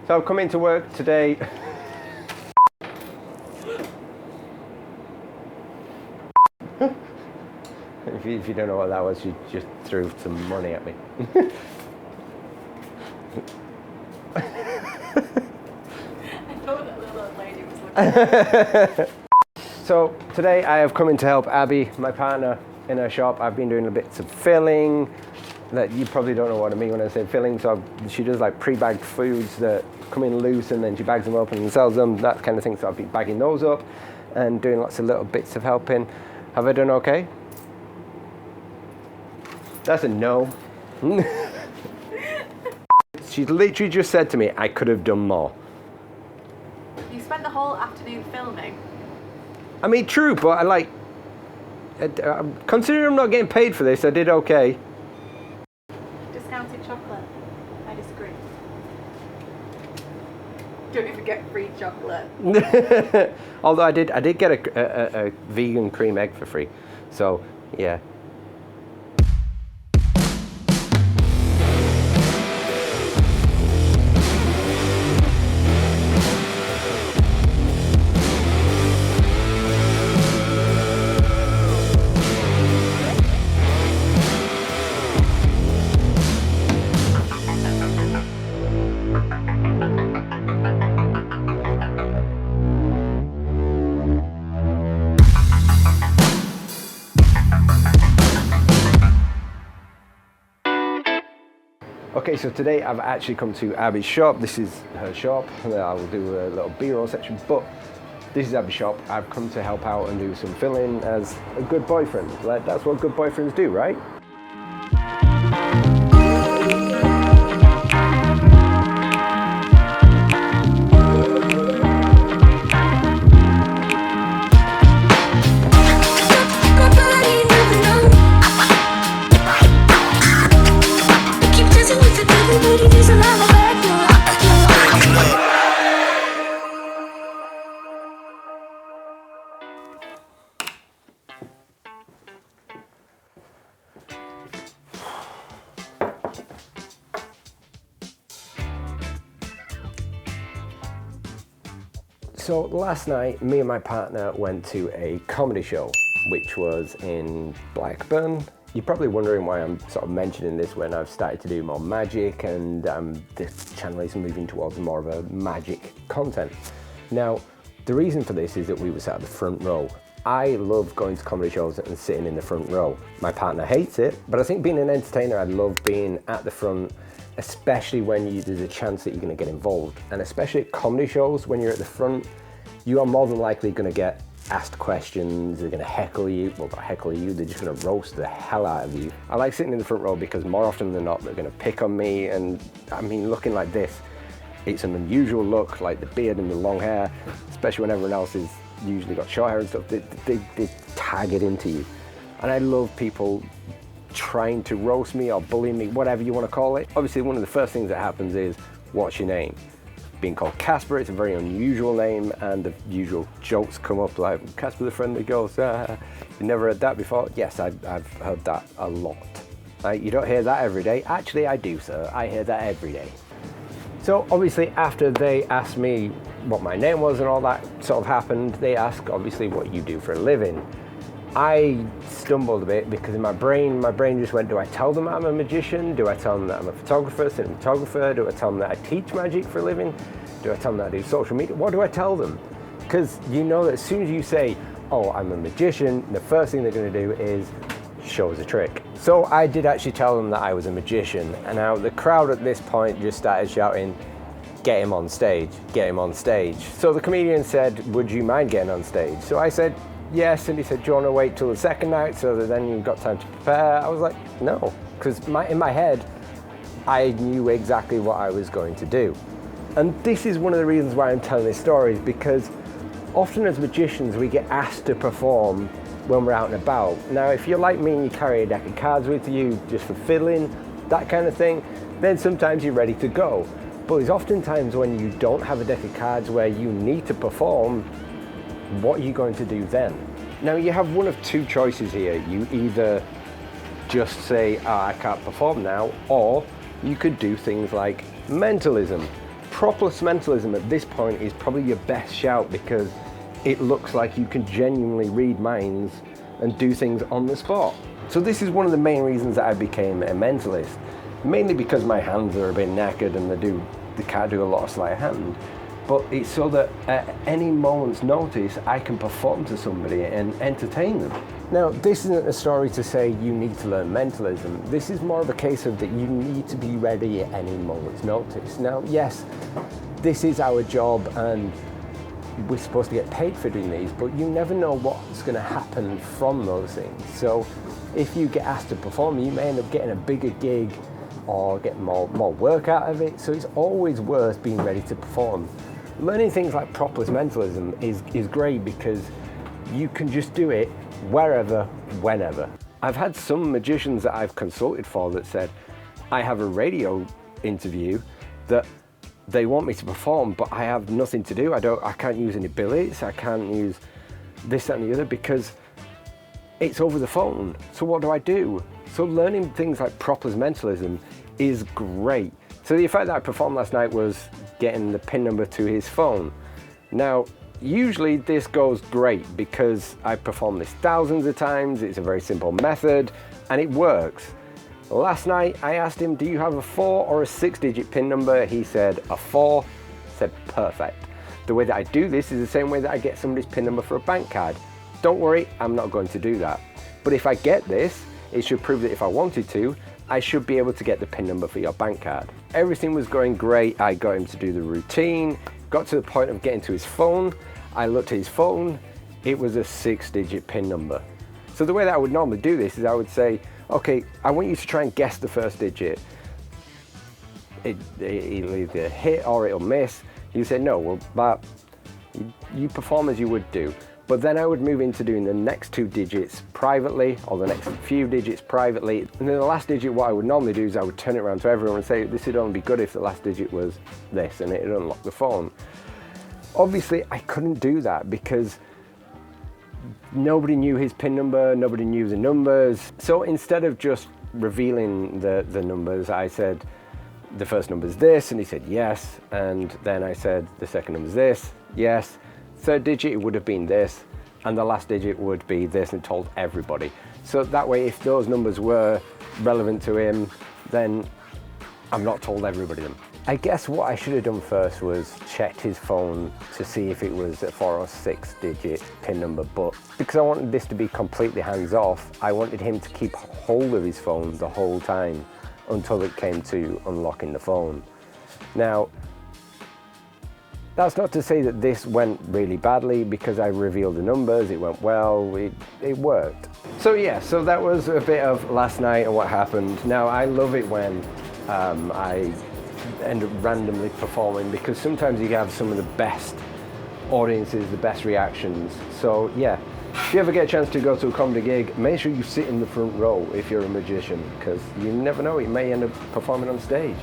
So I've come into work today. If you don't know what that was, you just threw some money at me. I thought that little old lady was looking. So today I have come in to help Abby, my partner, in her shop. I've been doing a bits of filling. That you probably don't know what I mean when I say filling. So she does like pre-bagged foods that come in loose and then she bags them up and sells them, that kind of thing. So I've been bagging those up and doing lots of little bits of helping. Have I done okay? That's a no. She literally just said to me, I could have done more. You spent the whole afternoon filming. I mean, true, but considering I'm not getting paid for this, I did okay. Discounted chocolate. I disagree. Don't even get free chocolate. Although I did get a vegan cream egg for free. So, yeah. Okay, so today I've actually come to Abby's shop. This is her shop. I will do a little B-roll section, but this is Abby's shop. I've come to help out and do some filling as a good boyfriend. Like, that's what good boyfriends do, right? So last night, me and my partner went to a comedy show, which was in Blackburn. You're probably wondering why I'm sort of mentioning this when I've started to do more magic and this channel is moving towards more of a magic content. Now, the reason for this is that we were sat at the front row. I love going to comedy shows and sitting in the front row. My partner hates it, but I think being an entertainer, I love being at the front, especially when there's a chance that you're going to get involved. And especially at comedy shows, when you're at the front, you are more than likely going to get asked questions. They're going to heckle you. Well, not heckle you, they're just going to roast the hell out of you. I like sitting in the front row because more often than not, they're going to pick on me. And I mean, looking like this, it's an unusual look, like the beard and the long hair, especially when everyone else is usually got short hair and stuff. They tag it into you. And I love people trying to roast me or bully me, whatever you want to call it. Obviously, one of the first things that happens is, what's your name? Being called Casper, it's a very unusual name, and the usual jokes come up like, Casper the Friendly Ghost, you never heard that before? Yes, I've heard that a lot. You don't hear that every day. Actually, I do, sir. I hear that every day. So obviously, after they asked me what my name was and all that sort of happened, they asked, obviously, what you do for a living. I stumbled a bit because in my brain just went, do I tell them I'm a magician? Do I tell them that I'm a photographer, cinematographer? Do I tell them that I teach magic for a living? Do I tell them that I do social media? What do I tell them? Because you know that as soon as you say, oh, I'm a magician, the first thing they're going to do is show us a trick. So I did actually tell them that I was a magician, and now the crowd at this point just started shouting, get him on stage, get him on stage. So the comedian said, would you mind getting on stage? So I said, yes, and he said, do you want to wait till the second night so that then you've got time to prepare? I was like, no, because in my head, I knew exactly what I was going to do. And this is one of the reasons why I'm telling this story, is because often as magicians, we get asked to perform when we're out and about. Now, if you're like me and you carry a deck of cards with you just for fiddling, that kind of thing, then sometimes you're ready to go. But there's often times when you don't have a deck of cards where you need to perform. What are you going to do then? Now, you have one of two choices here. You either just say, I can't perform now, or you could do things like mentalism. Propolis mentalism at this point is probably your best shout because it looks like you can genuinely read minds and do things on the spot. So this is one of the main reasons that I became a mentalist, mainly because my hands are a bit knackered and they can't do a lot of sleight of hand. But it's so that at any moment's notice, I can perform to somebody and entertain them. Now, this isn't a story to say you need to learn mentalism. This is more of a case of that you need to be ready at any moment's notice. Now, yes, this is our job and we're supposed to get paid for doing these, but you never know what's going to happen from those things. So if you get asked to perform, you may end up getting a bigger gig or getting more work out of it. So it's always worth being ready to perform. Learning things like Propolis mentalism is great because you can just do it wherever, whenever. I've had some magicians that I've consulted for that said, I have a radio interview that they want me to perform, but I have nothing to do. I can't use any billets, I can't use this, that, and the other because it's over the phone. So what do? So learning things like Propolis mentalism is great. So the effect that I performed last night was getting the PIN number to his phone. Now, usually this goes great because I performed this thousands of times. It's a very simple method and it works. Last night I asked him, do you have a 4 or a 6-digit PIN number? He said a 4. I said perfect. The way that I do this is the same way that I get somebody's PIN number for a bank card. Don't worry, I'm not going to do that. But if I get this, it should prove that if I wanted to, I should be able to get the PIN number for your bank card. Everything was going great. I got him to do the routine, got to the point of getting to his phone. I looked at his phone, it was a 6-digit PIN number. So the way that I would normally do this is I would say, okay, I want you to try and guess the first digit. It'll either hit or it'll miss. You say, no, well, but you perform as you would do. But then I would move into doing the next 2 digits privately, or the next few digits privately. And then the last digit, what I would normally do is I would turn it around to everyone and say, this would only be good if the last digit was this, and it would unlock the phone. Obviously, I couldn't do that because nobody knew his PIN number, nobody knew the numbers. So instead of just revealing the numbers, I said, the first number is this, and he said yes. And then I said, the second number is this, yes. Third digit, it would have been this, and the last digit would be this, and told everybody. So that way, if those numbers were relevant to him, then I've not told everybody them. I guess what I should have done first was checked his phone to see if it was a 4 or 6-digit PIN number, but because I wanted this to be completely hands-off, I wanted him to keep hold of his phone the whole time until it came to unlocking the phone. Now, that's not to say that this went really badly because I revealed the numbers, it went well, it worked. So yeah, so that was a bit of last night and what happened. Now I love it when I end up randomly performing because sometimes you have some of the best audiences, the best reactions. So yeah, if you ever get a chance to go to a comedy gig, make sure you sit in the front row if you're a magician because you never know, you may end up performing on stage.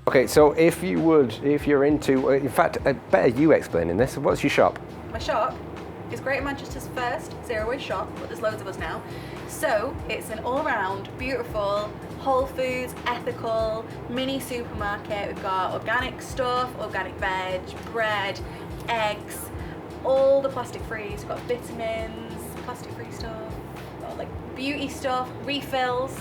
Okay, so if you're into, in fact, better you explaining this. What's your shop? My shop is Greater Manchester's first zero-waste shop, but there's loads of us now. So it's an all-round, beautiful, Wholefoods, ethical, mini supermarket. We've got organic stuff, organic veg, bread, eggs, all the plastic-free. We've got vitamins, plastic-free stuff, got like beauty stuff, refills.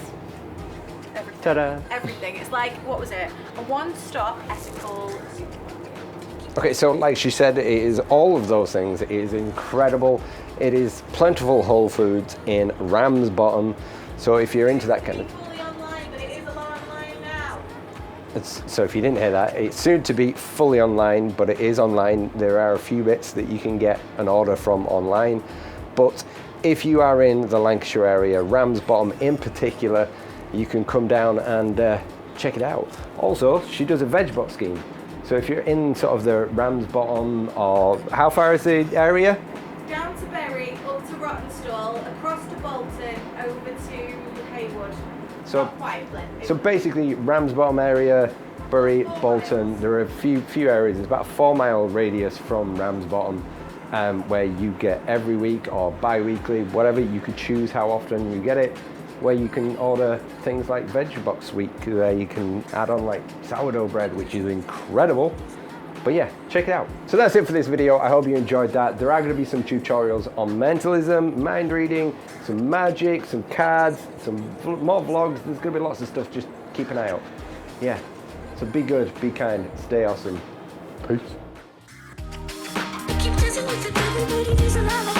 Everything. Ta-da. Everything. It's like, what was it? A one-stop ethical supermarket. Okay, so like she said, it is all of those things. It is incredible. It is plentiful Whole Foods in Ramsbottom. So if you're into that kind of... It's fully online, but it is a lot online now. So if you didn't hear that, it's soon to be fully online, but it is online. There are a few bits that you can get an order from online. But if you are in the Lancashire area, Ramsbottom in particular, you can come down and check it out. Also, she does a veg box scheme. So if you're in sort of the Ramsbottom, or how far is the area? Down to Bury, up to Rottenstall, across to Bolton, over to Haywood. So, not quite, but so basically Ramsbottom area, Bury, Bolton, there are a few areas. There's about a 4-mile radius from Ramsbottom where you get every week or bi-weekly, whatever, you could choose how often you get it, where you can order things like Veg Box Week, where you can add on like sourdough bread, which is incredible, But yeah, check it out. So that's it for this video. I hope you enjoyed that. There are going to be some tutorials on mentalism, mind reading, some magic, some cards, some more vlogs. There's going to be lots of stuff. Just keep an eye out. Yeah. So be good, be kind, stay awesome. Peace. Keep dancing with the devil, but he doesn't have a